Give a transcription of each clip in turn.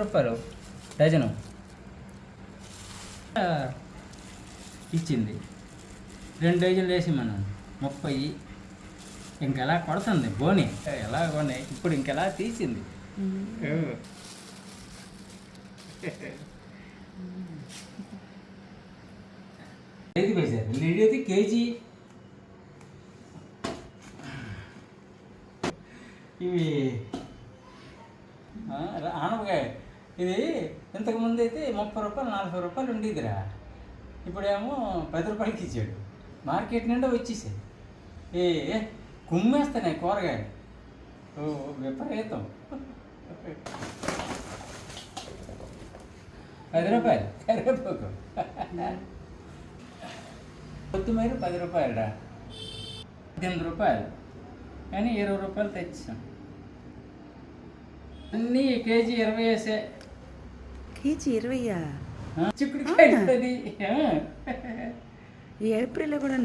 రూపాయలు డజను ఇచ్చింది. 2 డజన్లు వేసి మనం 30. ఇంకెలా కొడుతుంది బోని, ఎలా కొన్నాయి ఇప్పుడు ఇంకెలా తీసింది. 5 పైసలు లీడైతే కేజీ. ఇవి ఆనపకాయ, ఇది ఇంతకుముందు అయితే 30 రూపాయలు 40 రూపాయలు ఉండేదిరా. ఇప్పుడేమో 10 రూపాయలకి ఇచ్చాడు. మార్కెట్ నిండా వచ్చేసాయి. కుమ్మేస్తున్నాయి కూరగాయలు. విపరీతం. 10 రూపాయలు కరివేపాకు. కొత్తిమీర 10 రూపాయలురా, 18 రూపాయలు. కానీ 20 రూపాయలు తెచ్చాం. అన్నీ కేజీ 20 వేసే. కేజీ 20? చిక్కుడుకాయ ఉంటుంది. ఏప్రిల్ కూడా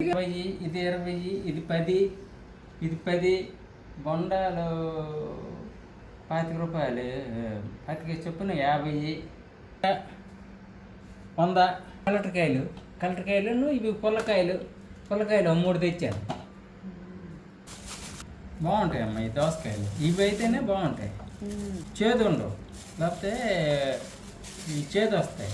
20, ఇది 20, ఇది 10, ఇది 10. బొండాలు 25 రూపాయలు, 25 చొప్పున 50, 100. కలటకాయలు ఇవి పుల్లకాయలు 3 తెచ్చాను. బాగుంటాయి అమ్మ ఈ దోసకాయలు. ఇవి అయితేనే బాగుంటాయి, చేదు ఉండవు. లేకపోతే ఈ చేదు వస్తాయి.